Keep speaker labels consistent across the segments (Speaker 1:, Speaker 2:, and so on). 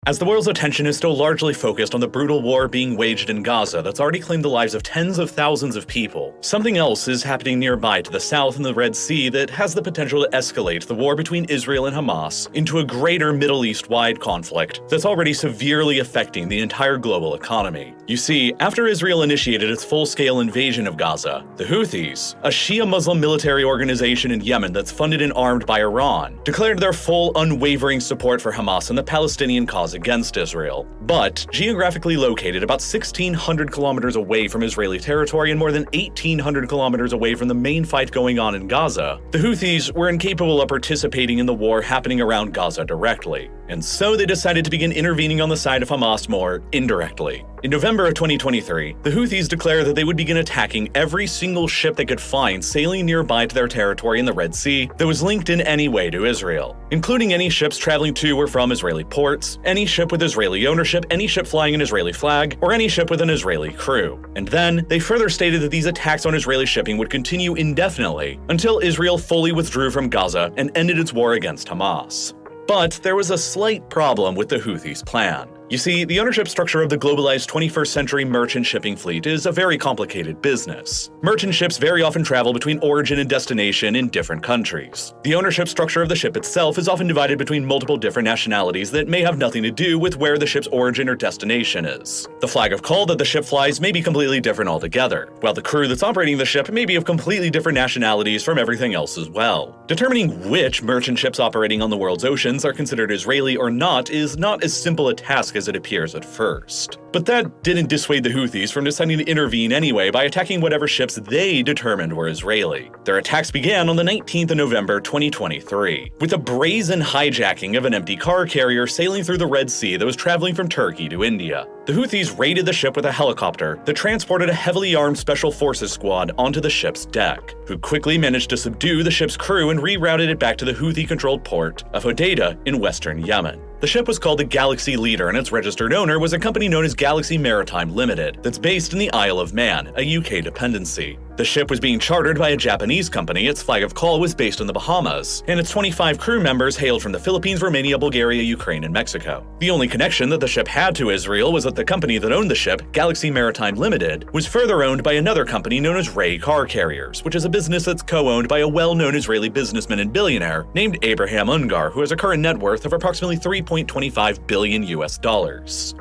Speaker 1: As the world's attention is still largely focused on the brutal war being waged in Gaza that's already claimed the lives of tens of thousands of people, something else is happening nearby to the south in the Red Sea that has the potential to escalate the war between Israel and Hamas into a greater Middle East-wide conflict that's already severely affecting the entire global economy. You see, after Israel initiated its full-scale invasion of Gaza, the Houthis, a Shia Muslim military organization in Yemen that's funded and armed by Iran, declared their full, unwavering support for Hamas and the Palestinian cause against Israel. But, geographically located about 1,600 kilometers away from Israeli territory and more than 1,800 kilometers away from the main fight going on in Gaza, the Houthis were incapable of participating in the war happening around Gaza directly. And so they decided to begin intervening on the side of Hamas more indirectly. In November of 2023, the Houthis declared that they would begin attacking every single ship they could find sailing nearby to their territory in the Red Sea that was linked in any way to Israel, including any ships traveling to or from Israeli ports, any ship with Israeli ownership, any ship flying an Israeli flag, or any ship with an Israeli crew. And then, they further stated that these attacks on Israeli shipping would continue indefinitely until Israel fully withdrew from Gaza and ended its war against Hamas. But there was a slight problem with the Houthis' plan. You see, the ownership structure of the globalized 21st century merchant shipping fleet is a very complicated business. Merchant ships very often travel between origin and destination in different countries. The ownership structure of the ship itself is often divided between multiple different nationalities that may have nothing to do with where the ship's origin or destination is. The flag of call that the ship flies may be completely different altogether, while the crew that's operating the ship may be of completely different nationalities from everything else as well. Determining which merchant ships operating on the world's oceans are considered Israeli or not is not as simple a task as it appears at first. But that didn't dissuade the Houthis from deciding to intervene anyway by attacking whatever ships they determined were Israeli. Their attacks began on the 19th of November 2023, with a brazen hijacking of an empty car carrier sailing through the Red Sea that was traveling from Turkey to India. The Houthis raided the ship with a helicopter that transported a heavily armed Special Forces squad onto the ship's deck, who quickly managed to subdue the ship's crew and rerouted it back to the Houthi-controlled port of Hodeidah in western Yemen. The ship was called the Galaxy Leader, and its registered owner was a company known as Galaxy Maritime Limited, that's based in the Isle of Man, a UK dependency. The ship was being chartered by a Japanese company, its flag of call was based in the Bahamas, and its 25 crew members hailed from the Philippines, Romania, Bulgaria, Ukraine, and Mexico. The only connection that the ship had to Israel was that the company that owned the ship, Galaxy Maritime Limited, was further owned by another company known as Ray Car Carriers, which is a business that's co-owned by a well-known Israeli businessman and billionaire named Abraham Ungar, who has a current net worth of approximately $3.25 billion US.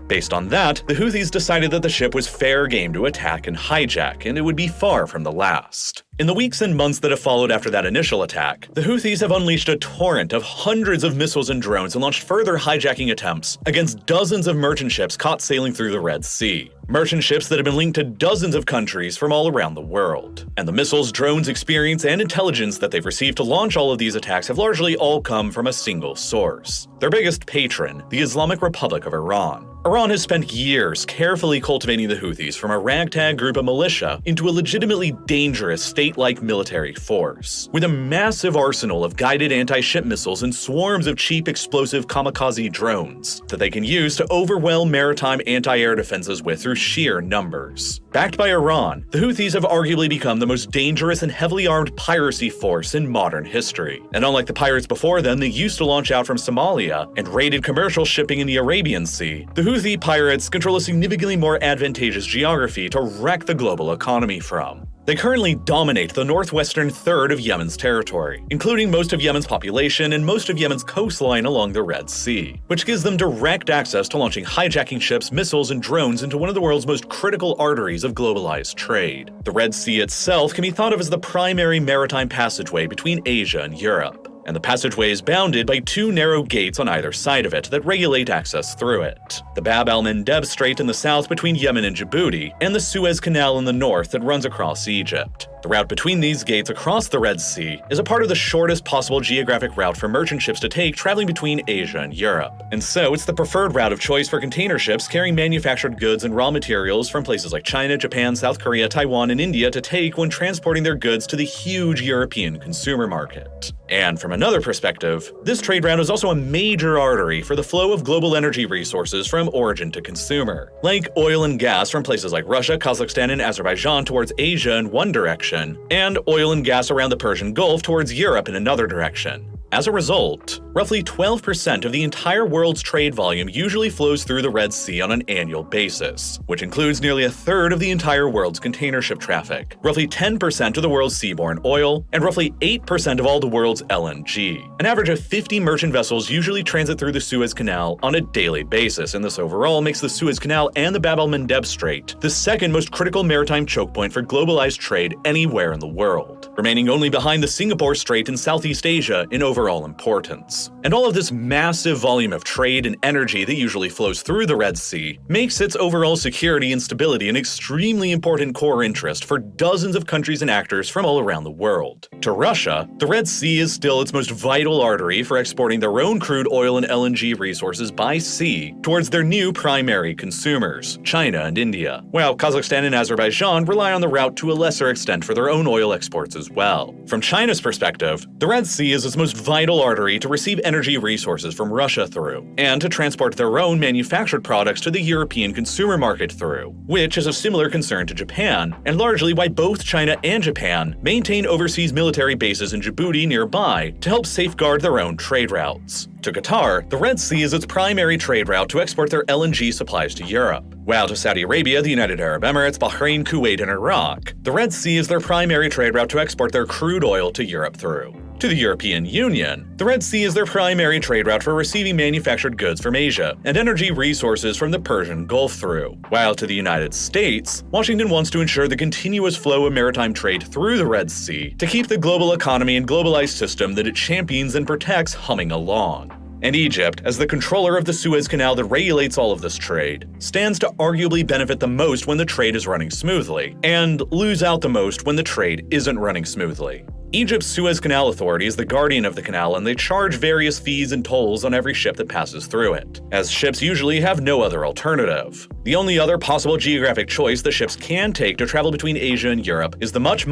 Speaker 1: Based on that, the Houthis decided that the ship was fair game to attack and hijack, and it would be far from the last. In the weeks and months that have followed after that initial attack, the Houthis have unleashed a torrent of hundreds of missiles and drones and launched further hijacking attempts against dozens of merchant ships caught sailing through the Red Sea. Merchant ships that have been linked to dozens of countries from all around the world. And the missiles, drones, experience, and intelligence that they've received to launch all of these attacks have largely all come from a single source: their biggest patron, the Islamic Republic of Iran. Iran has spent years carefully cultivating the Houthis from a ragtag group of militia into a legitimately dangerous state-like military force, with a massive arsenal of guided anti-ship missiles and swarms of cheap explosive kamikaze drones that they can use to overwhelm maritime anti-air defenses with through sheer numbers. Backed by Iran, the Houthis have arguably become the most dangerous and heavily armed piracy force in modern history. And unlike the pirates before them, they used to launch out from Somalia and raided commercial shipping in the Arabian Sea, the Houthi pirates control a significantly more advantageous geography to wreck the global economy from. They currently dominate the northwestern third of Yemen's territory, including most of Yemen's population and most of Yemen's coastline along the Red Sea, which gives them direct access to launching hijacking ships, missiles, and drones into one of the world's most critical arteries of globalized trade. The Red Sea itself can be thought of as the primary maritime passageway between Asia and Europe, and the passageway is bounded by two narrow gates on either side of it that regulate access through it: the Bab al-Mandeb Strait in the south between Yemen and Djibouti, and the Suez Canal in the north that runs across Egypt. The route between these gates across the Red Sea is a part of the shortest possible geographic route for merchant ships to take traveling between Asia and Europe, and so it's the preferred route of choice for container ships carrying manufactured goods and raw materials from places like China, Japan, South Korea, Taiwan, and India to take when transporting their goods to the huge European consumer market. And from another perspective, this trade route is also a major artery for the flow of global energy resources from origin to consumer, like oil and gas from places like Russia, Kazakhstan, and Azerbaijan towards Asia in one direction, and oil and gas around the Persian Gulf towards Europe in another direction. As a result, roughly 12% of the entire world's trade volume usually flows through the Red Sea on an annual basis, which includes nearly a third of the entire world's container ship traffic, roughly 10% of the world's seaborne oil, and roughly 8% of all the world's LNG. An average of 50 merchant vessels usually transit through the Suez Canal on a daily basis, and this overall makes the Suez Canal and the al-Mandeb Strait the second most critical maritime choke point for globalized trade anywhere in the world, remaining only behind the Singapore Strait in Southeast Asia in overall importance. And all of this massive volume of trade and energy that usually flows through the Red Sea makes its overall security and stability an extremely important core interest for dozens of countries and actors from all around the world. To Russia, the Red Sea is still its most vital artery for exporting their own crude oil and LNG resources by sea towards their new primary consumers, China and India, while Kazakhstan and Azerbaijan rely on the route to a lesser extent for their own oil exports as well. From China's perspective, the Red Sea is its most vital artery to receive energy resources from Russia through, and to transport their own manufactured products to the European consumer market through, which is of similar concern to Japan, and largely why both China and Japan maintain overseas military bases in Djibouti nearby to help safeguard their own trade routes. To Qatar, the Red Sea is its primary trade route to export their LNG supplies to Europe, while to Saudi Arabia, the United Arab Emirates, Bahrain, Kuwait, and Iraq, the Red Sea is their primary trade route to export their crude oil to Europe through. To the European Union, the Red Sea is their primary trade route for receiving manufactured goods from Asia and energy resources from the Persian Gulf through. While to the United States, Washington wants to ensure the continuous flow of maritime trade through the Red Sea to keep the global economy and globalized system that it champions and protects humming along. And Egypt, as the controller of the Suez Canal that regulates all of this trade, stands to arguably benefit the most when the trade is running smoothly, and lose out the most when the trade isn't running smoothly. Egypt's Suez Canal Authority is the guardian of the canal, and they charge various fees and tolls on every ship that passes through it, as ships usually have no other alternative. The only other possible geographic choice the ships can take to travel between Asia and Europe is the much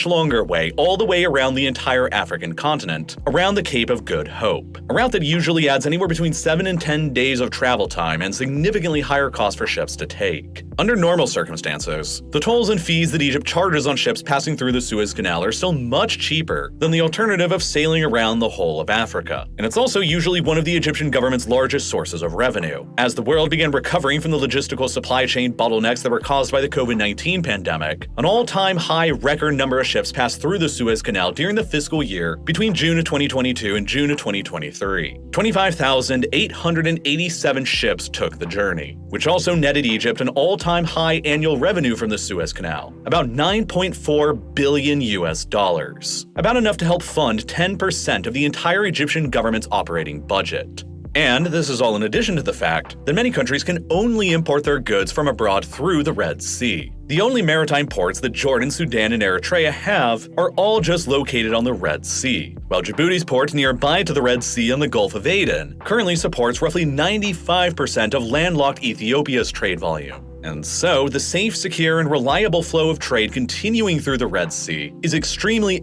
Speaker 1: longer way all the way around the entire African continent, around the Cape of Good Hope, a route that usually adds anywhere between 7 and 10 days of travel time and significantly higher cost for ships to take. Under normal circumstances, the tolls and fees that Egypt charges on ships passing through the Suez Canal are still much cheaper than the alternative of sailing around the whole of Africa. And it's also usually one of the Egyptian government's largest sources of revenue. As the world began recovering from the logistical supply chain bottlenecks that were caused by the COVID-19 pandemic, an all-time high record number of ships passed through the Suez Canal during the fiscal year between June of 2022 and June of 2023. 25,887 ships took the journey, which also netted Egypt an all-time high annual revenue from the Suez Canal, about $9.4 billion US, about enough to help fund 10% of the entire Egyptian government's operating budget. And this is all in addition to the fact that many countries can only import their goods from abroad through the Red Sea. The only maritime ports that Jordan, Sudan, and Eritrea have are all just located on the Red Sea, while Djibouti's port nearby to the Red Sea on the Gulf of Aden currently supports roughly 95% of landlocked Ethiopia's trade volume. And so, the safe, secure, and reliable flow of trade continuing through the Red Sea is extremely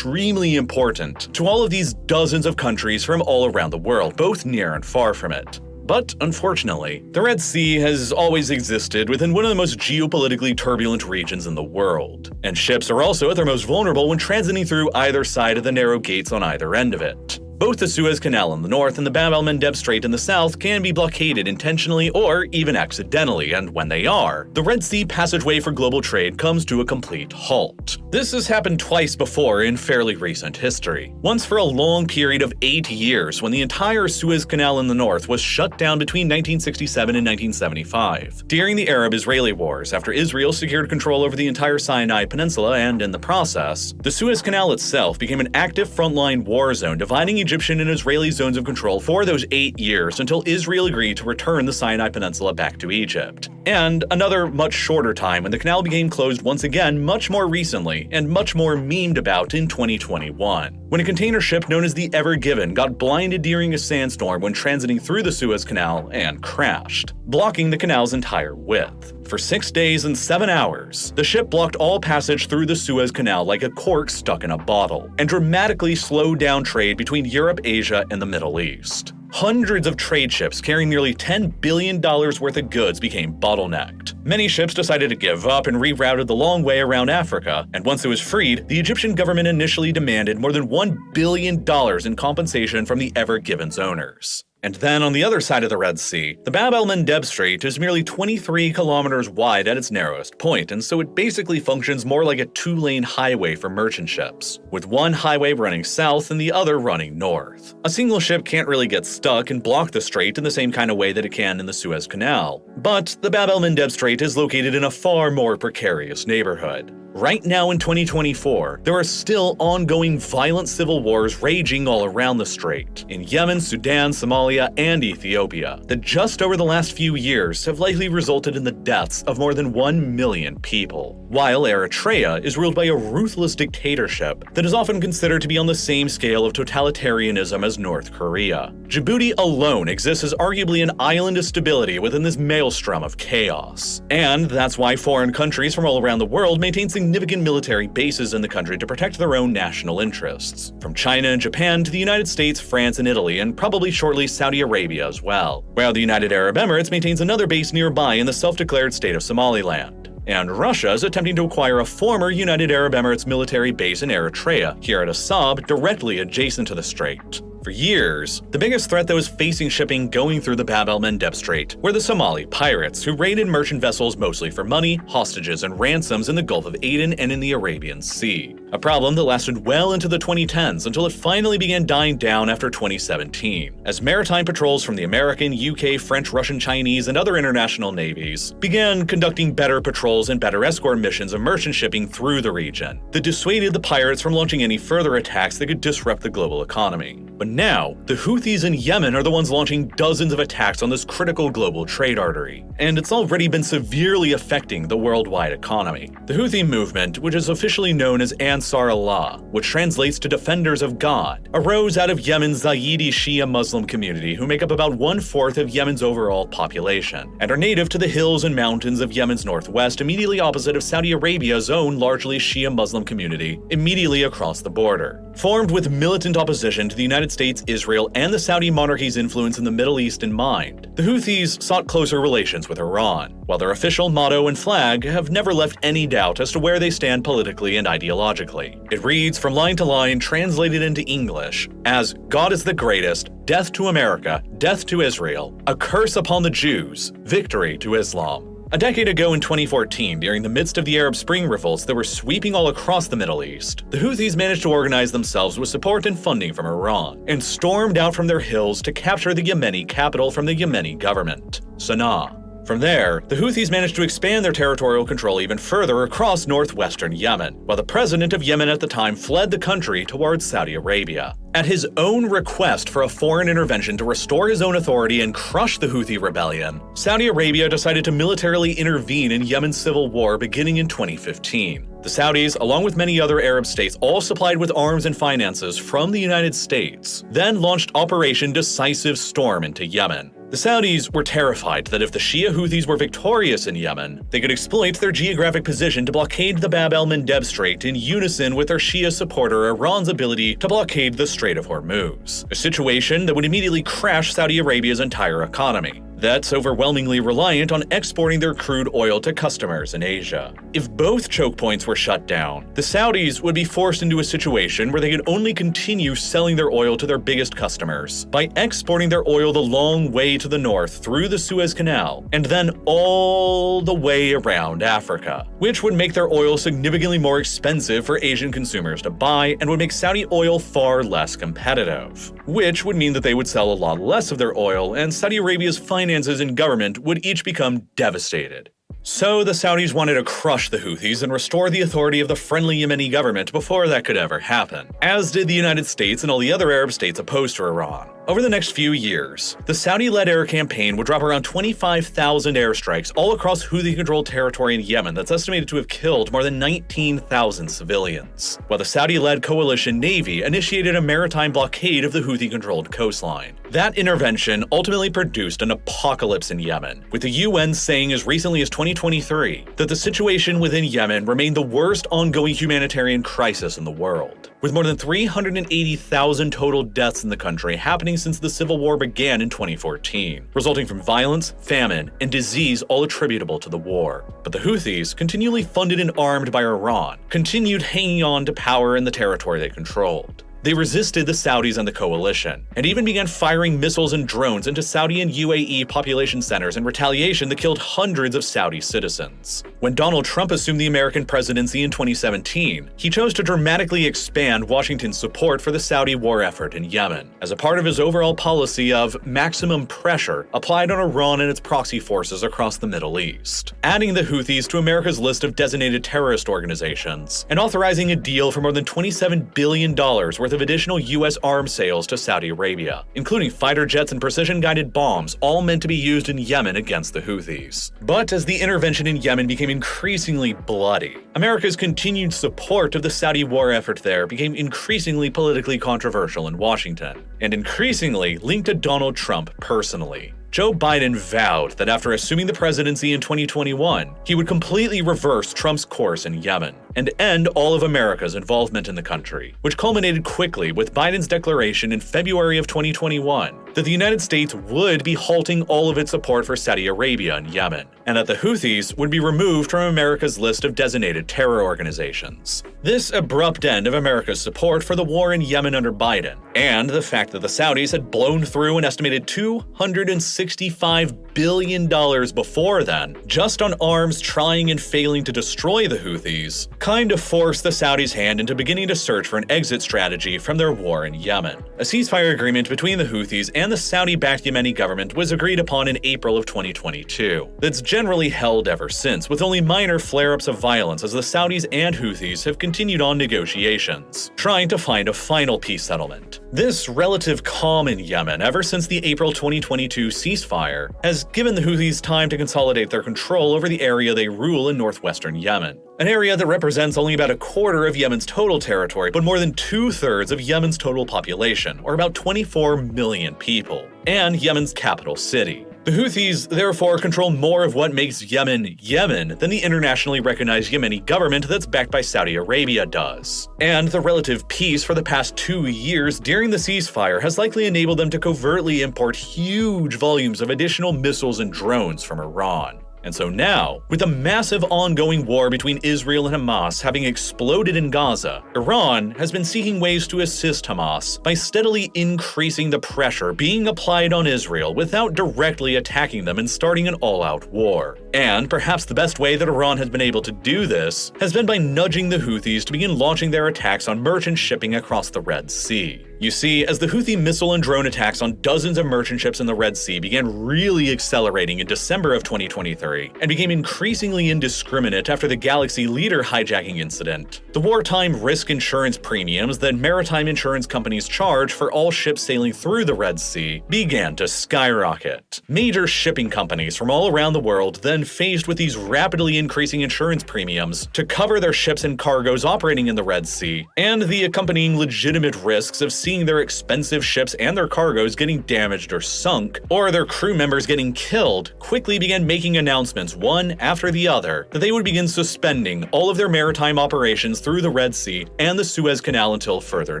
Speaker 1: important to all of these dozens of countries from all around the world, both near and far from it. But unfortunately, the Red Sea has always existed within one of the most geopolitically turbulent regions in the world, and ships are also at their most vulnerable when transiting through either side of the narrow gates on either end of it. Both the Suez Canal in the north and the al-Mandeb Strait in the south can be blockaded intentionally or even accidentally, and when they are, the Red Sea passageway for global trade comes to a complete halt. This has happened twice before in fairly recent history. Once for a long period of 8 years when the entire Suez Canal in the north was shut down between 1967 and 1975. During the Arab-Israeli Wars, after Israel secured control over the entire Sinai Peninsula, and in the process, the Suez Canal itself became an active frontline war zone dividing Egyptian and Israeli zones of control for those 8 years until Israel agreed to return the Sinai Peninsula back to Egypt. And another much shorter time when the canal became closed once again much more recently and much more memed about in 2021, when a container ship known as the Ever Given got blinded during a sandstorm when transiting through the Suez Canal and crashed, blocking the canal's entire width. For 6 days and 7 hours, the ship blocked all passage through the Suez Canal like a cork stuck in a bottle, and dramatically slowed down trade between Europe, Asia, and the Middle East. Hundreds of trade ships carrying nearly $10 billion worth of goods became bottlenecked. Many ships decided to give up and rerouted the long way around Africa, and once it was freed, the Egyptian government initially demanded more than $1 billion in compensation from the Ever Given's owners. And then on the other side of the Red Sea, the Bab al-Mandeb Strait is merely 23 kilometers wide at its narrowest point, and so it basically functions more like a two-lane highway for merchant ships, with one highway running south and the other running north. A single ship can't really get stuck and block the strait in the same kind of way that it can in the Suez Canal. But the Bab al-Mandeb Strait is located in a far more precarious neighborhood. Right now in 2024, there are still ongoing violent civil wars raging all around the strait, in Yemen, Sudan, Somalia, and Ethiopia, that just over the last few years have likely resulted in the deaths of more than 1 million people. While Eritrea is ruled by a ruthless dictatorship that is often considered to be on the same scale of totalitarianism as North Korea. Djibouti alone exists as arguably an island of stability within this maelstrom of chaos. And that's why foreign countries from all around the world maintain significant military bases in the country to protect their own national interests, from China and Japan to the United States, France, and Italy, and probably shortly Saudi Arabia as well, while the United Arab Emirates maintains another base nearby in the self-declared state of Somaliland. And Russia is attempting to acquire a former United Arab Emirates military base in Eritrea, here at Assab, directly adjacent to the strait. For years, the biggest threat that was facing shipping going through the Bab al-Mandeb Strait were the Somali pirates, who raided merchant vessels mostly for money, hostages, and ransoms in the Gulf of Aden and in the Arabian Sea. A problem that lasted well into the 2010s until it finally began dying down after 2017, as maritime patrols from the American, UK, French, Russian, Chinese, and other international navies began conducting better patrols and better escort missions of merchant shipping through the region that dissuaded the pirates from launching any further attacks that could disrupt the global economy. But now, the Houthis in Yemen are the ones launching dozens of attacks on this critical global trade artery, and it's already been severely affecting the worldwide economy. The Houthi movement, which is officially known as Ansar Allah, which translates to Defenders of God, arose out of Yemen's Zayidi Shia Muslim community, who make up about 1/4 of Yemen's overall population, and are native to the hills and mountains of Yemen's northwest, immediately opposite of Saudi Arabia's own largely Shia Muslim community, immediately across the border. Formed with militant opposition to the United States, Israel, and the Saudi monarchy's influence in the Middle East in mind, the Houthis sought closer relations with Iran, while their official motto and flag have never left any doubt as to where they stand politically and ideologically. It reads from line to line, translated into English, as "God is the greatest, death to America, death to Israel, a curse upon the Jews, victory to Islam." A decade ago in 2014, during the midst of the Arab Spring revolts that were sweeping all across the Middle East, the Houthis managed to organize themselves with support and funding from Iran, and stormed out from their hills to capture the Yemeni capital from the Yemeni government, Sanaa. From there, the Houthis managed to expand their territorial control even further across northwestern Yemen, while the president of Yemen at the time fled the country towards Saudi Arabia. At his own request for a foreign intervention to restore his own authority and crush the Houthi rebellion, Saudi Arabia decided to militarily intervene in Yemen's civil war beginning in 2015. The Saudis, along with many other Arab states, all supplied with arms and finances from the United States, then launched Operation Decisive Storm into Yemen. The Saudis were terrified that if the Shia Houthis were victorious in Yemen, they could exploit their geographic position to blockade the Bab al-Mandeb Strait in unison with their Shia supporter Iran's ability to blockade the Strait of Hormuz, a situation that would immediately crash Saudi Arabia's entire economy. That's overwhelmingly reliant on exporting their crude oil to customers in Asia. If both choke points were shut down, the Saudis would be forced into a situation where they could only continue selling their oil to their biggest customers by exporting their oil the long way to the north through the Suez Canal, and then all the way around Africa, which would make their oil significantly more expensive for Asian consumers to buy and would make Saudi oil far less competitive, which would mean that they would sell a lot less of their oil, and Saudi Arabia's finances and government would each become devastated. So the Saudis wanted to crush the Houthis and restore the authority of the friendly Yemeni government before that could ever happen, as did the United States and all the other Arab states opposed to Iran. Over the next few years, the Saudi-led air campaign would drop around 25,000 airstrikes all across Houthi-controlled territory in Yemen that's estimated to have killed more than 19,000 civilians, while the Saudi-led coalition navy initiated a maritime blockade of the Houthi-controlled coastline. That intervention ultimately produced an apocalypse in Yemen, with the UN saying as recently as 2023 that the situation within Yemen remained the worst ongoing humanitarian crisis in the world. with more than 380,000 total deaths in the country happening since the civil war began in 2014, resulting from violence, famine, and disease all attributable to the war. But the Houthis, continually funded and armed by Iran, continued hanging on to power in the territory they controlled. They resisted the Saudis and the coalition, and even began firing missiles and drones into Saudi and UAE population centers in retaliation that killed hundreds of Saudi citizens. When Donald Trump assumed the American presidency in 2017, he chose to dramatically expand Washington's support for the Saudi war effort in Yemen, as a part of his overall policy of maximum pressure applied on Iran and its proxy forces across the Middle East, adding the Houthis to America's list of designated terrorist organizations, and authorizing a deal for more than $27 billion worth of additional U.S. arms sales to Saudi Arabia, including fighter jets and precision-guided bombs, all meant to be used in Yemen against the Houthis. But as the intervention in Yemen became increasingly bloody, America's continued support of the Saudi war effort there became increasingly politically controversial in Washington, and increasingly linked to Donald Trump personally. Joe Biden vowed that after assuming the presidency in 2021, he would completely reverse Trump's course in Yemen and end all of America's involvement in the country, which culminated quickly with Biden's declaration in February of 2021 that the United States would be halting all of its support for Saudi Arabia and Yemen, and that the Houthis would be removed from America's list of designated terror organizations. This abrupt end of America's support for the war in Yemen under Biden, and the fact that the Saudis had blown through an estimated $265 billion before then, just on arms trying and failing to destroy the Houthis, kind of forced the Saudis' hand into beginning to search for an exit strategy from their war in Yemen. A ceasefire agreement between the Houthis and the Saudi-backed Yemeni government was agreed upon in April of 2022. That's generally held ever since, with only minor flare-ups of violence as the Saudis and Houthis have continued on negotiations, trying to find a final peace settlement. This relative calm in Yemen ever since the April 2022 ceasefire has given the Houthis time to consolidate their control over the area they rule in northwestern Yemen, an area that represents only about a quarter of Yemen's total territory, but more than 2/3 of Yemen's total population, or about 24 million people, and Yemen's capital city. The Houthis therefore control more of what makes Yemen Yemen than the internationally recognized Yemeni government that's backed by Saudi Arabia does. And the relative peace for the past 2 years during the ceasefire has likely enabled them to covertly import huge volumes of additional missiles and drones from Iran. And so now, with the massive ongoing war between Israel and Hamas having exploded in Gaza, Iran has been seeking ways to assist Hamas by steadily increasing the pressure being applied on Israel without directly attacking them and starting an all-out war. And perhaps the best way that Iran has been able to do this has been by nudging the Houthis to begin launching their attacks on merchant shipping across the Red Sea. You see, as the Houthi missile and drone attacks on dozens of merchant ships in the Red Sea began really accelerating in December of 2023 and became increasingly indiscriminate after the Galaxy Leader hijacking incident, the wartime risk insurance premiums that maritime insurance companies charge for all ships sailing through the Red Sea began to skyrocket. Major shipping companies from all around the world then faced with these rapidly increasing insurance premiums to cover their ships and cargoes operating in the Red Sea, and the accompanying legitimate risks of seeing their expensive ships and their cargoes getting damaged or sunk, or their crew members getting killed, quickly began making announcements one after the other that they would begin suspending all of their maritime operations through the Red Sea and the Suez Canal until further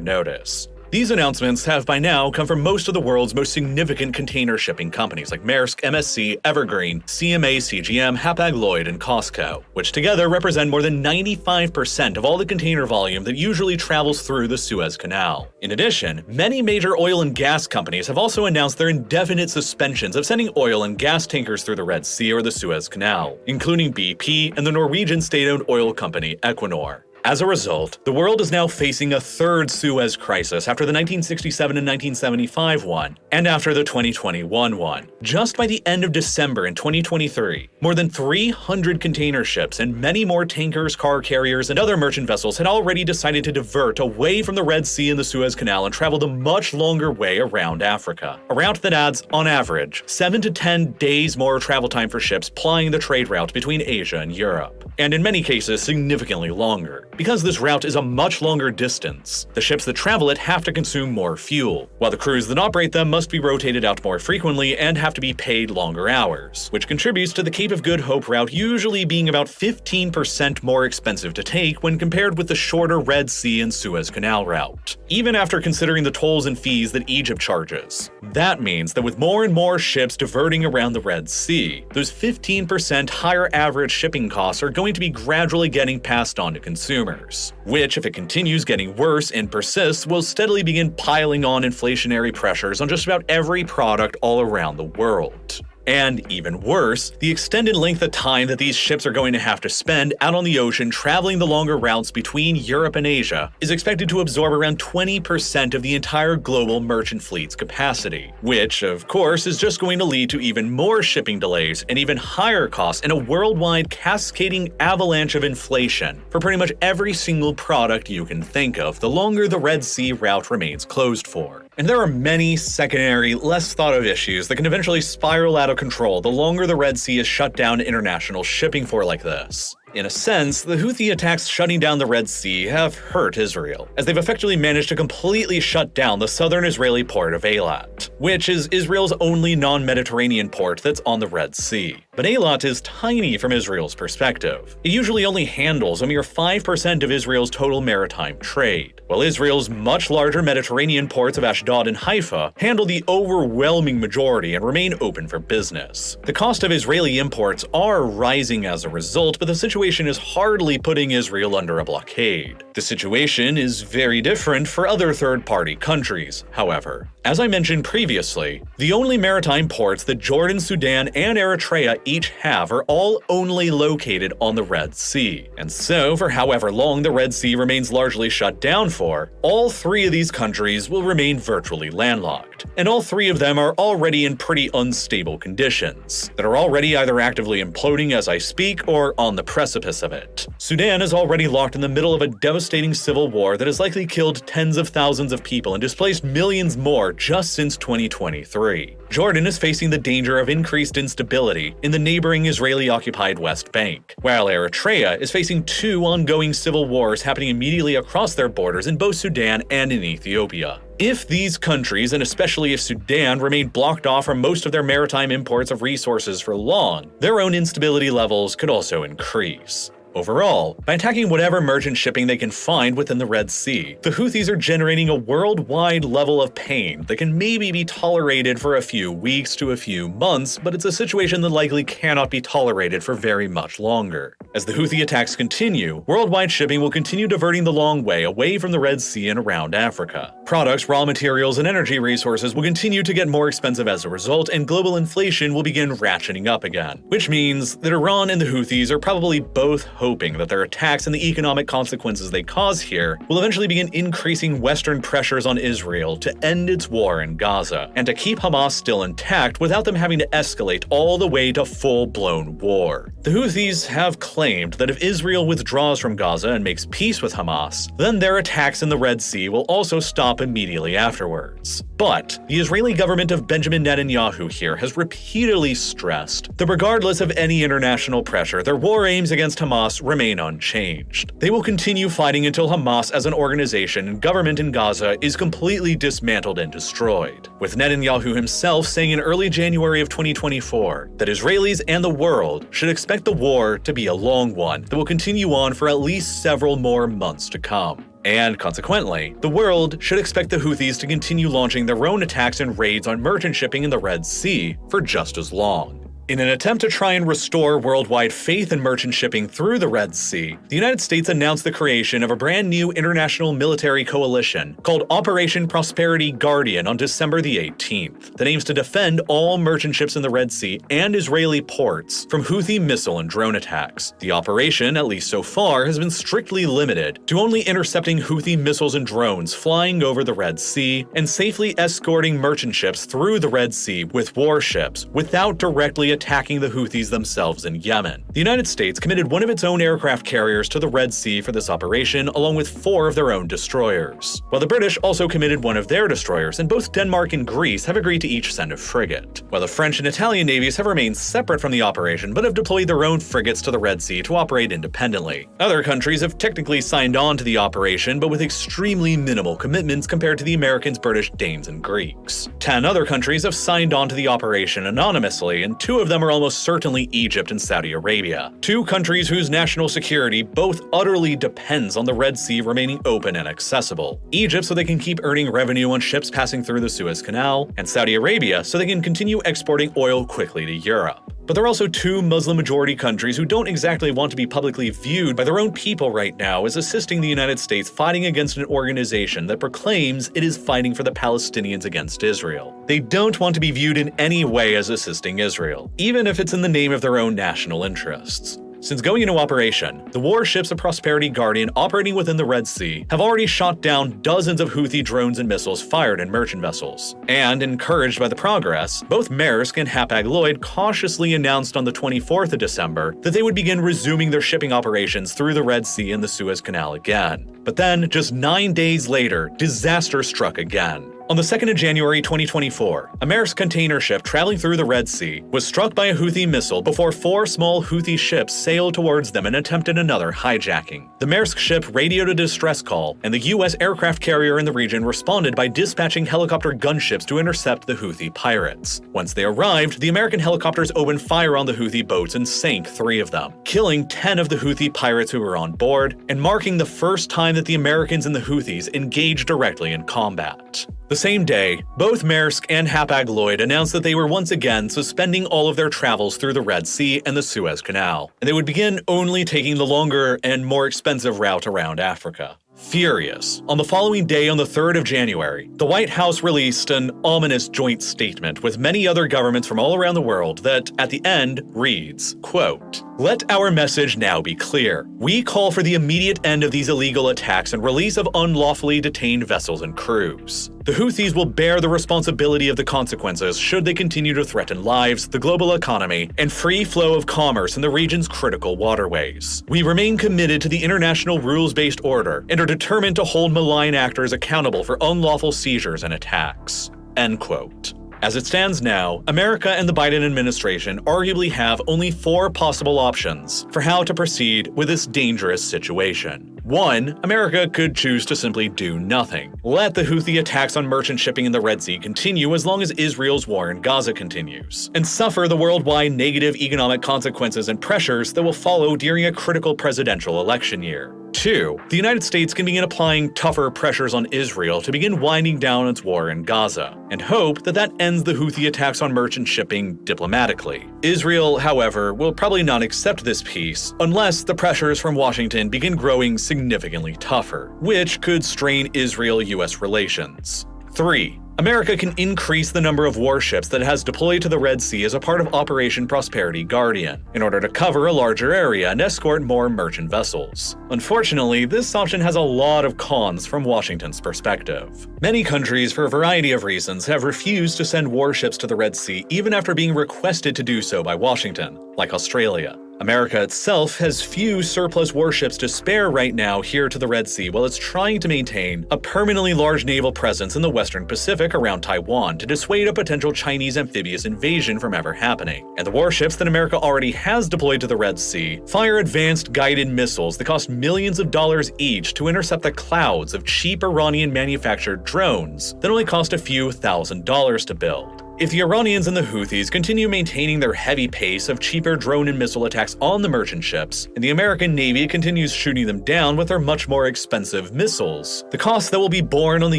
Speaker 1: notice. These announcements have by now come from most of the world's most significant container shipping companies like Maersk, MSC, Evergreen, CMA, CGM, Hapag-Lloyd, and COSCO, which together represent more than 95% of all the container volume that usually travels through the Suez Canal. In addition, many major oil and gas companies have also announced their indefinite suspensions of sending oil and gas tankers through the Red Sea or the Suez Canal, including BP and the Norwegian state-owned oil company Equinor. As a result, the world is now facing a third Suez crisis after the 1967 and 1975 one, and after the 2021 one. Just by the end of December in 2023, more than 300 container ships and many more tankers, car carriers, and other merchant vessels had already decided to divert away from the Red Sea and the Suez Canal and travel the much longer way around Africa. A route that adds, on average, 7 to 10 days more travel time for ships plying the trade route between Asia and Europe, and in many cases significantly longer. Because this route is a much longer distance, the ships that travel it have to consume more fuel, while the crews that operate them must be rotated out more frequently and have to be paid longer hours, which contributes to the Cape of Good Hope route usually being about 15% more expensive to take when compared with the shorter Red Sea and Suez Canal route, even after considering the tolls and fees that Egypt charges. That means that with more and more ships diverting around the Red Sea, those 15% higher average shipping costs are going to be gradually getting passed on to consumers, which, if it continues getting worse and persists, will steadily begin piling on inflationary pressures on just about every product all around the world. And even worse, the extended length of time that these ships are going to have to spend out on the ocean traveling the longer routes between Europe and Asia is expected to absorb around 20% of the entire global merchant fleet's capacity, which, of course, is just going to lead to even more shipping delays and even higher costs and a worldwide cascading avalanche of inflation for pretty much every single product you can think of the longer the Red Sea route remains closed for. And there are many secondary, less thought of issues that can eventually spiral out of control the longer the Red Sea is shut down to international shipping for like this. In a sense, the Houthi attacks shutting down the Red Sea have hurt Israel, as they've effectively managed to completely shut down the southern Israeli port of Eilat, which is Israel's only non-Mediterranean port that's on the Red Sea. But Eilat is tiny from Israel's perspective. It usually only handles a mere 5% of Israel's total maritime trade, while Israel's much larger Mediterranean ports of Ashdod and Haifa handle the overwhelming majority and remain open for business. The cost of Israeli imports are rising as a result, but the situation is hardly putting Israel under a blockade. The situation is very different for other third-party countries, however. As I mentioned previously, the only maritime ports that Jordan, Sudan, and Eritrea each have are all only located on the Red Sea. And so, for however long the Red Sea remains largely shut down for, all three of these countries will remain virtually landlocked. And all three of them are already in pretty unstable conditions, that are already either actively imploding as I speak or on the precipice of it. Sudan is already locked in the middle of a devastating civil war that has likely killed tens of thousands of people and displaced millions more just since 2023. Jordan is facing the danger of increased instability in the neighboring Israeli-occupied West Bank, while Eritrea is facing two ongoing civil wars happening immediately across their borders in both Sudan and in Ethiopia. If these countries, and especially if Sudan, remain blocked off from most of their maritime imports of resources for long, their own instability levels could also increase. Overall, by attacking whatever merchant shipping they can find within the Red Sea, the Houthis are generating a worldwide level of pain that can maybe be tolerated for a few weeks to a few months, but it's a situation that likely cannot be tolerated for very much longer. As the Houthi attacks continue, worldwide shipping will continue diverting the long way away from the Red Sea and around Africa. Products, raw materials, and energy resources will continue to get more expensive as a result, and global inflation will begin ratcheting up again, which means that Iran and the Houthis are probably both hoping that their attacks and the economic consequences they cause here will eventually begin increasing Western pressures on Israel to end its war in Gaza, and to keep Hamas still intact without them having to escalate all the way to full-blown war. The Houthis have claimed that if Israel withdraws from Gaza and makes peace with Hamas, then their attacks in the Red Sea will also stop immediately afterwards. But the Israeli government of Benjamin Netanyahu here has repeatedly stressed that regardless of any international pressure, their war aims against Hamas remain unchanged. They will continue fighting until Hamas as an organization and government in Gaza is completely dismantled and destroyed, with Netanyahu himself saying in early January of 2024 that Israelis and the world should expect the war to be a long one that will continue on for at least several more months to come. And consequently, the world should expect the Houthis to continue launching their own attacks and raids on merchant shipping in the Red Sea for just as long. In an attempt to try and restore worldwide faith in merchant shipping through the Red Sea, the United States announced the creation of a brand new international military coalition called Operation Prosperity Guardian on December the 18th that aims to defend all merchant ships in the Red Sea and Israeli ports from Houthi missile and drone attacks. The operation, at least so far, has been strictly limited to only intercepting Houthi missiles and drones flying over the Red Sea and safely escorting merchant ships through the Red Sea with warships without directly directly attacking the Houthis themselves in Yemen. The United States committed one of its own aircraft carriers to the Red Sea for this operation, along with 4 of their own destroyers, while the British also committed one of their destroyers, and both Denmark and Greece have agreed to each send a frigate, while the French and Italian navies have remained separate from the operation but have deployed their own frigates to the Red Sea to operate independently. Other countries have technically signed on to the operation, but with extremely minimal commitments compared to the Americans, British, Danes, and Greeks. 10 other countries have signed on to the operation anonymously, and 2 of them are almost certainly Egypt and Saudi Arabia, 2 countries whose national security both utterly depends on the Red Sea remaining open and accessible. Egypt so they can keep earning revenue on ships passing through the Suez Canal, and Saudi Arabia so they can continue exporting oil quickly to Europe. But there are also 2 Muslim-majority countries who don't exactly want to be publicly viewed by their own people right now as assisting the United States fighting against an organization that proclaims it is fighting for the Palestinians against Israel. They don't want to be viewed in any way as assisting Israel, even if it's in the name of their own national interests. Since going into operation, the warships of Prosperity Guardian operating within the Red Sea have already shot down dozens of Houthi drones and missiles fired in merchant vessels. And encouraged by the progress, both Maersk and Hapag-Lloyd cautiously announced on the 24th of December that they would begin resuming their shipping operations through the Red Sea and the Suez Canal again. But then, just 9 days later, disaster struck again. On the 2nd of January 2024, a Maersk container ship traveling through the Red Sea was struck by a Houthi missile before 4 small Houthi ships sailed towards them and attempted another hijacking. The Maersk ship radioed a distress call, and the U.S. aircraft carrier in the region responded by dispatching helicopter gunships to intercept the Houthi pirates. Once they arrived, the American helicopters opened fire on the Houthi boats and sank 3 of them, killing 10 of the Houthi pirates who were on board, and marking the first time that the Americans and the Houthis engaged directly in combat. The same day, both Maersk and Hapag-Lloyd announced that they were once again suspending all of their travels through the Red Sea and the Suez Canal, and they would begin only taking the longer and more expensive route around Africa. Furious, on the following day, on the 3rd of January, the White House released an ominous joint statement with many other governments from all around the world that, at the end, reads, quote, "Let our message now be clear. We call for the immediate end of these illegal attacks and release of unlawfully detained vessels and crews. The Houthis will bear the responsibility of the consequences should they continue to threaten lives, the global economy, and free flow of commerce in the region's critical waterways. We remain committed to the international rules-based order and are determined to hold malign actors accountable for unlawful seizures and attacks." End quote. As it stands now, America and the Biden administration arguably have only 4 possible options for how to proceed with this dangerous situation. 1. America could choose to simply do nothing. Let the Houthi attacks on merchant shipping in the Red Sea continue as long as Israel's war in Gaza continues, and suffer the worldwide negative economic consequences and pressures that will follow during a critical presidential election year. 2. The United States can begin applying tougher pressures on Israel to begin winding down its war in Gaza, and hope that ends the Houthi attacks on merchant shipping diplomatically. Israel, however, will probably not accept this peace unless the pressures from Washington begin growing significantly tougher, which could strain Israel-US relations. 3. America can increase the number of warships that it has deployed to the Red Sea as a part of Operation Prosperity Guardian, in order to cover a larger area and escort more merchant vessels. Unfortunately, this option has a lot of cons from Washington's perspective. Many countries, for a variety of reasons, have refused to send warships to the Red Sea even after being requested to do so by Washington, like Australia. America itself has few surplus warships to spare right now here to the Red Sea while it's trying to maintain a permanently large naval presence in the Western Pacific around Taiwan to dissuade a potential Chinese amphibious invasion from ever happening. And the warships that America already has deployed to the Red Sea fire advanced guided missiles that cost millions of dollars each to intercept the clouds of cheap Iranian-manufactured drones that only cost a few $1,000s to build. If the Iranians and the Houthis continue maintaining their heavy pace of cheaper drone and missile attacks on the merchant ships, and the American Navy continues shooting them down with their much more expensive missiles, the costs that will be borne on the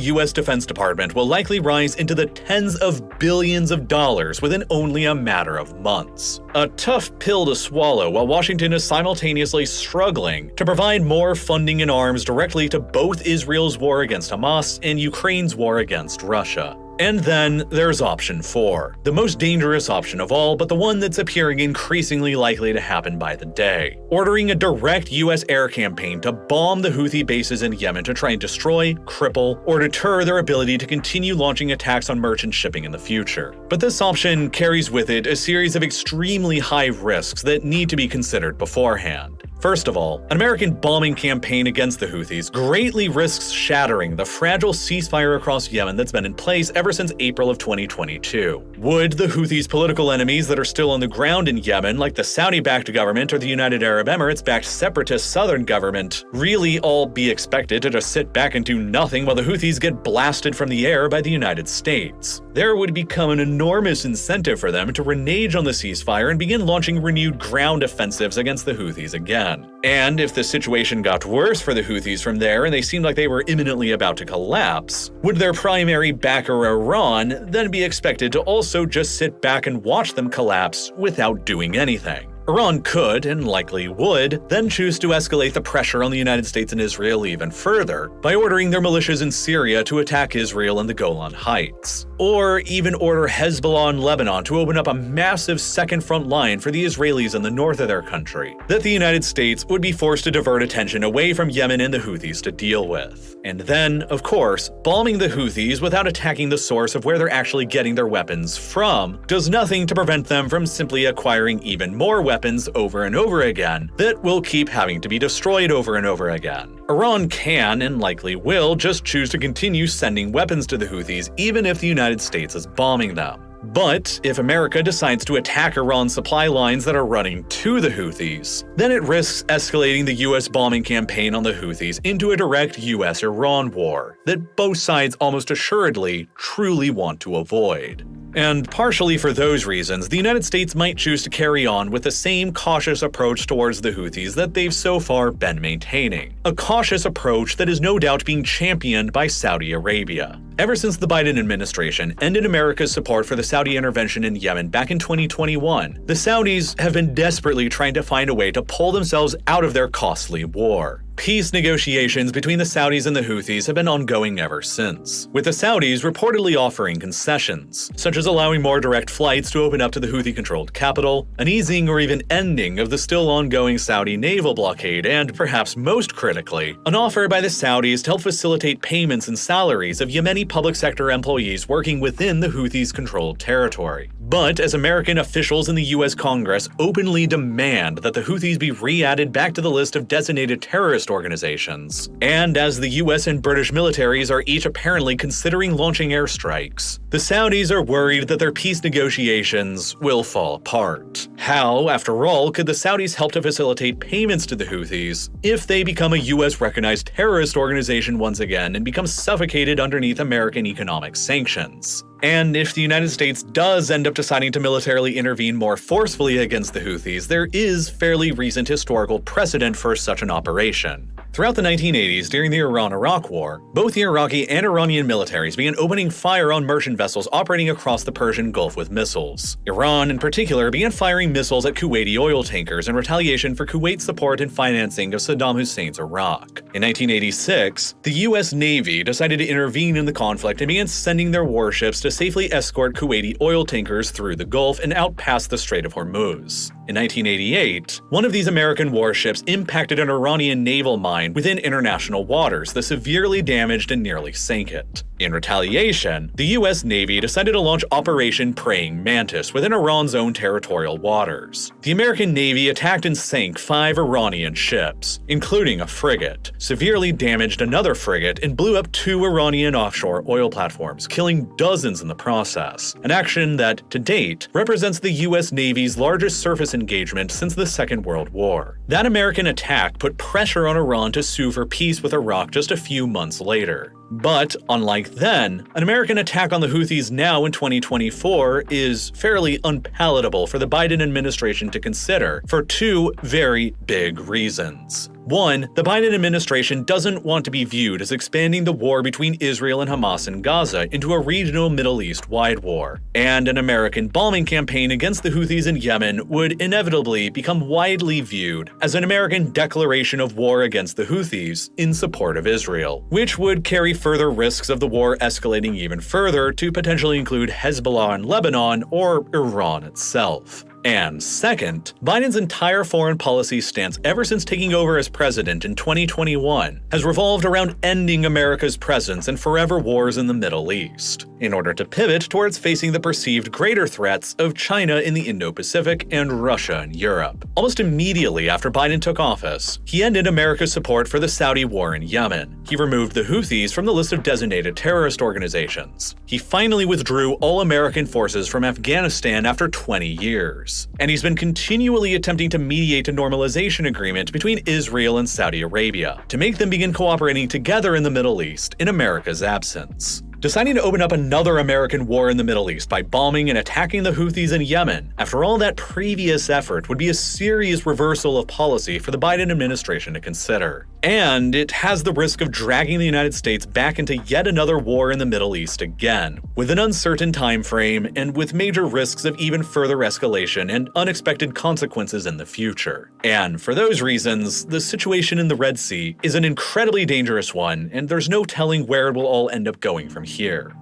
Speaker 1: US Defense Department will likely rise into the tens of billions of dollars within only a matter of months. A tough pill to swallow while Washington is simultaneously struggling to provide more funding and arms directly to both Israel's war against Hamas and Ukraine's war against Russia. And then there's option 4, the most dangerous option of all, but the one that's appearing increasingly likely to happen by the day. Ordering a direct US air campaign to bomb the Houthi bases in Yemen to try and destroy, cripple, or deter their ability to continue launching attacks on merchant shipping in the future. But this option carries with it a series of extremely high risks that need to be considered beforehand. First of all, an American bombing campaign against the Houthis greatly risks shattering the fragile ceasefire across Yemen that's been in place ever since April of 2022. Would the Houthis' political enemies that are still on the ground in Yemen, like the Saudi-backed government or the United Arab Emirates-backed separatist southern government, really all be expected to just sit back and do nothing while the Houthis get blasted from the air by the United States? There would become an enormous incentive for them to renege on the ceasefire and begin launching renewed ground offensives against the Houthis again. And if the situation got worse for the Houthis from there and they seemed like they were imminently about to collapse, would their primary backer Iran then be expected to also just sit back and watch them collapse without doing anything? Iran could, and likely would, then choose to escalate the pressure on the United States and Israel even further by ordering their militias in Syria to attack Israel in the Golan Heights. Or even order Hezbollah in Lebanon to open up a massive second front line for the Israelis in the north of their country, that the United States would be forced to divert attention away from Yemen and the Houthis to deal with. And then, of course, bombing the Houthis without attacking the source of where they're actually getting their weapons from does nothing to prevent them from simply acquiring even more weapons over and over again that will keep having to be destroyed over and over again. Iran can, and likely will, just choose to continue sending weapons to the Houthis even if the United States is bombing them. But if America decides to attack Iran's supply lines that are running to the Houthis, then it risks escalating the US bombing campaign on the Houthis into a direct US-Iran war that both sides almost assuredly truly want to avoid. And partially for those reasons, the United States might choose to carry on with the same cautious approach towards the Houthis that they've so far been maintaining. A cautious approach that is no doubt being championed by Saudi Arabia. Ever since the Biden administration ended America's support for the Saudi intervention in Yemen back in 2021, the Saudis have been desperately trying to find a way to pull themselves out of their costly war. Peace negotiations between the Saudis and the Houthis have been ongoing ever since, with the Saudis reportedly offering concessions, such as allowing more direct flights to open up to the Houthi-controlled capital, an easing or even ending of the still ongoing Saudi naval blockade, and, perhaps most critically, an offer by the Saudis to help facilitate payments and salaries of Yemeni public sector employees working within the Houthis-controlled territory. But as American officials in the US Congress openly demand that the Houthis be re-added back to the list of designated terrorist organizations, and as the US and British militaries are each apparently considering launching airstrikes, the Saudis are worried that their peace negotiations will fall apart. How, after all, could the Saudis help to facilitate payments to the Houthis if they become a US-recognized terrorist organization once again and become suffocated underneath American economic sanctions? And if the United States does end up deciding to militarily intervene more forcefully against the Houthis, there is fairly recent historical precedent for such an operation. Throughout the 1980s, during the Iran-Iraq War, both the Iraqi and Iranian militaries began opening fire on merchant vessels operating across the Persian Gulf with missiles. Iran, in particular, began firing missiles at Kuwaiti oil tankers in retaliation for Kuwait's support and financing of Saddam Hussein's Iraq. In 1986, the US Navy decided to intervene in the conflict and began sending their warships to safely escort Kuwaiti oil tankers through the Gulf and out past the Strait of Hormuz. In 1988, one of these American warships impacted an Iranian naval mine within international waters that severely damaged and nearly sank it. In retaliation, the US Navy decided to launch Operation Praying Mantis within Iran's own territorial waters. The American Navy attacked and sank 5 Iranian ships, including a frigate, severely damaged another frigate, and blew up 2 Iranian offshore oil platforms, killing dozens in the process, an action that, to date, represents the US Navy's largest surface engagement since the Second World War. That American attack put pressure on Iran to sue for peace with Iraq just a few months later. But, unlike then, an American attack on the Houthis now in 2024 is fairly unpalatable for the Biden administration to consider for 2 very big reasons. One, the Biden administration doesn't want to be viewed as expanding the war between Israel and Hamas in Gaza into a regional Middle East-wide war, and an American bombing campaign against the Houthis in Yemen would inevitably become widely viewed as an American declaration of war against the Houthis in support of Israel, which would carry further risks of the war escalating even further to potentially include Hezbollah in Lebanon or Iran itself. And second, Biden's entire foreign policy stance ever since taking over as president in 2021 has revolved around ending America's presence in forever wars in the Middle East, in order to pivot towards facing the perceived greater threats of China in the Indo-Pacific and Russia in Europe. Almost immediately after Biden took office, he ended America's support for the Saudi war in Yemen. He removed the Houthis from the list of designated terrorist organizations. He finally withdrew all American forces from Afghanistan after 20 years. And he's been continually attempting to mediate a normalization agreement between Israel and Saudi Arabia to make them begin cooperating together in the Middle East in America's absence. Deciding to open up another American war in the Middle East by bombing and attacking the Houthis in Yemen after all that previous effort would be a serious reversal of policy for the Biden administration to consider. And it has the risk of dragging the United States back into yet another war in the Middle East again, with an uncertain time frame and with major risks of even further escalation and unexpected consequences in the future. And for those reasons, the situation in the Red Sea is an incredibly dangerous one, and there's no telling where it will all end up going from here.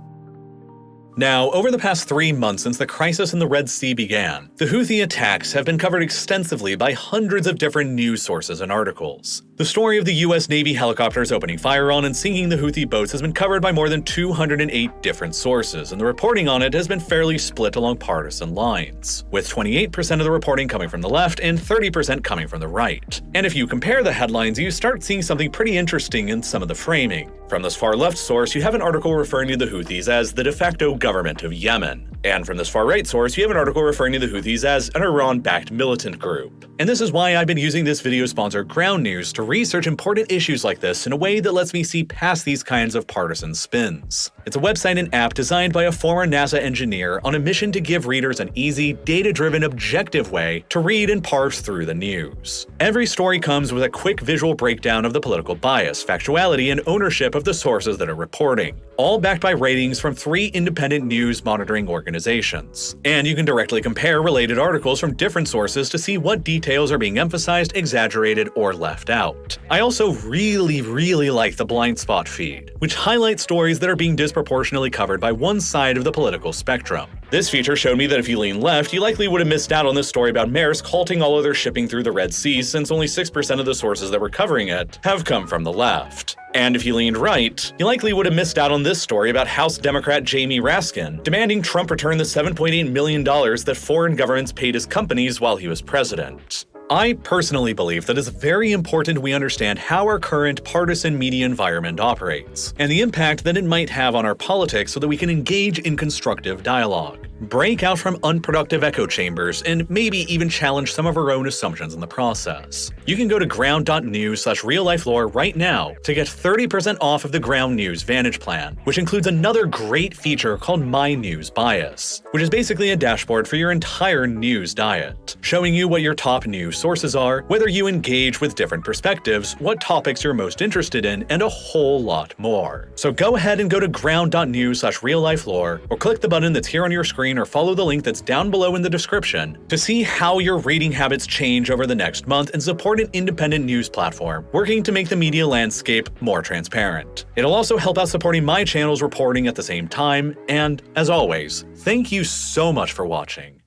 Speaker 1: Now, over the past 3 months since the crisis in the Red Sea began, the Houthi attacks have been covered extensively by hundreds of different news sources and articles. The story of the US Navy helicopters opening fire on and sinking the Houthi boats has been covered by more than 208 different sources, and the reporting on it has been fairly split along partisan lines, with 28% of the reporting coming from the left and 30% coming from the right. And if you compare the headlines, you start seeing something pretty interesting in some of the framing. From this far left source, you have an article referring to the Houthis as the de facto government of Yemen. And from this far right source, you have an article referring to the Houthis as an Iran-backed militant group. And this is why I've been using this video sponsor Ground News to research important issues like this in a way that lets me see past these kinds of partisan spins. It's a website and app designed by a former NASA engineer on a mission to give readers an easy, data-driven, objective way to read and parse through the news. Every story comes with a quick visual breakdown of the political bias, factuality, and ownership of the sources that are reporting, all backed by ratings from 3 independent news monitoring organizations. And you can directly compare related articles from different sources to see what details are being emphasized, exaggerated, or left out. I also really like the blind spot feed, which highlights stories that are being disproportionately covered by one side of the political spectrum. This feature showed me that if you lean left, you likely would have missed out on this story about Maersk halting all other shipping through the Red Sea, since only 6% of the sources that were covering it have come from the left. And if you leaned right, you likely would have missed out on this story about House Democrat Jamie Raskin demanding Trump return the $7.8 million that foreign governments paid his companies while he was president. I personally believe that it's very important we understand how our current partisan media environment operates, and the impact that it might have on our politics so that we can engage in constructive dialogue, break out from unproductive echo chambers, and maybe even challenge some of our own assumptions in the process. You can go to ground.news/real-life-lore right now to get 30% off of the Ground News Vantage plan, which includes another great feature called My News Bias, which is basically a dashboard for your entire news diet, showing you what your top news sources are, whether you engage with different perspectives, what topics you're most interested in, and a whole lot more. So go ahead and go to ground.news/real-life-lore, or click the button that's here on your screen, or follow the link that's down below in the description to see how your reading habits change over the next month and support an independent news platform working to make the media landscape more transparent. It'll also help out supporting my channel's reporting at the same time, and as always, thank you so much for watching.